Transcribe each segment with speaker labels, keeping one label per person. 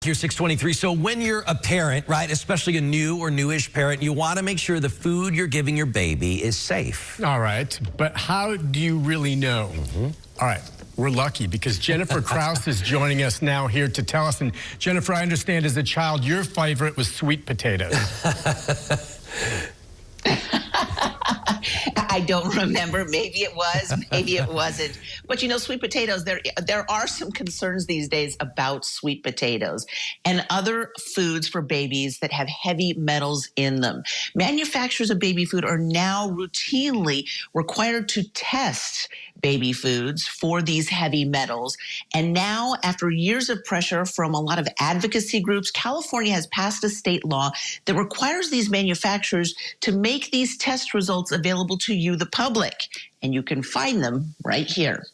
Speaker 1: Here, 623. So when you're a parent, right, especially a new or newish parent, you want to make sure the food you're giving your baby is safe.
Speaker 2: All right, but how do you really know? All right, we're lucky because Jennifer Krause is joining us now here to tell us. And Jennifer, I understand as a child, your favorite was sweet potatoes.
Speaker 3: I don't remember. Maybe it was, maybe it wasn't. But sweet potatoes, there are some concerns these days about sweet potatoes and other foods for babies that have heavy metals in them. Manufacturers of baby food are now routinely required to test baby foods for these heavy metals. And now, after years of pressure from a lot of advocacy groups, California has passed a state law that requires these manufacturers to make these test results available to you, the public. And you can find them right here.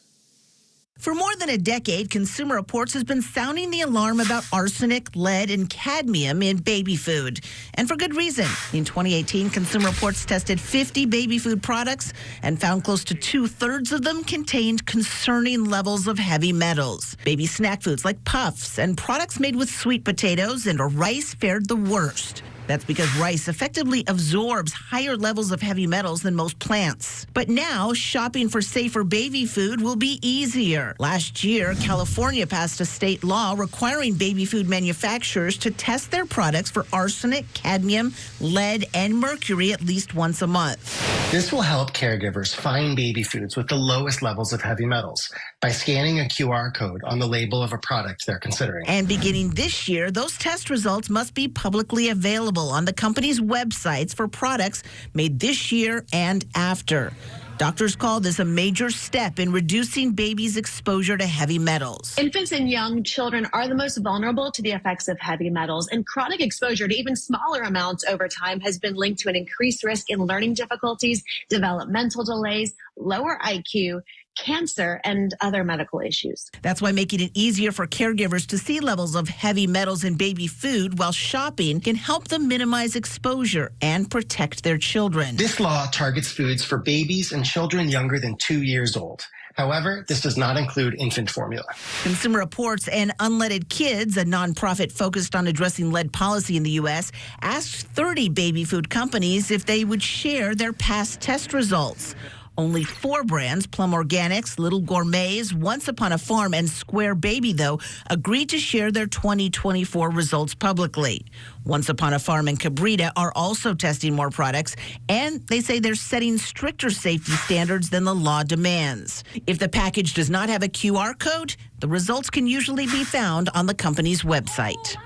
Speaker 4: For more than a decade, Consumer Reports has been sounding the alarm about arsenic, lead, and cadmium in baby food. And for good reason. In 2018, Consumer Reports tested 50 baby food products and found close to 2/3 of them contained concerning levels of heavy metals. Baby snack foods like puffs and products made with sweet potatoes and rice fared the worst. That's because rice effectively absorbs higher levels of heavy metals than most plants. But now, shopping for safer baby food will be easier. Last year, California passed a state law requiring baby food manufacturers to test their products for arsenic, cadmium, lead, and mercury at least once a month.
Speaker 5: This will help caregivers find baby foods with the lowest levels of heavy metals by scanning a QR code on the label of a product they're considering.
Speaker 4: And beginning this year, those test results must be publicly available on the company's websites for products made this year and after. Doctors call this a major step in reducing babies' exposure to heavy metals.
Speaker 6: Infants and young children are the most vulnerable to the effects of heavy metals, and chronic exposure to even smaller amounts over time has been linked to an increased risk in learning difficulties, developmental delays, lower IQ, cancer, and other medical issues.
Speaker 4: That's why making it easier for caregivers to see levels of heavy metals in baby food while shopping can help them minimize exposure and protect their children.
Speaker 5: This law targets foods for babies and children younger than 2 years old. However, this does not include infant formula.
Speaker 4: Consumer Reports and Unleaded Kids, a nonprofit focused on addressing lead policy in the U.S., asked 30 baby food companies if they would share their past test results. Only 4 brands, Plum Organics, Little Gourmets, Once Upon a Farm, and Square Baby, though, agreed to share their 2024 results publicly. Once Upon a Farm and Cabrita are also testing more products, and they say they're setting stricter safety standards than the law demands. If the package does not have a QR code, the results can usually be found on the company's website.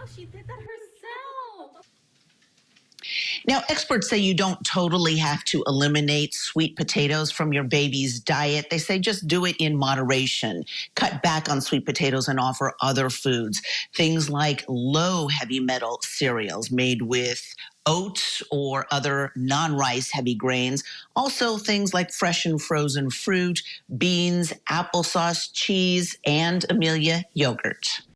Speaker 3: Now, experts say you don't totally have to eliminate sweet potatoes from your baby's diet. They say just do it in moderation. Cut back on sweet potatoes and offer other foods. Things like low heavy metal cereals made with oats or other non-rice heavy grains. Also things like fresh and frozen fruit, beans, applesauce, cheese, and Amelia yogurt.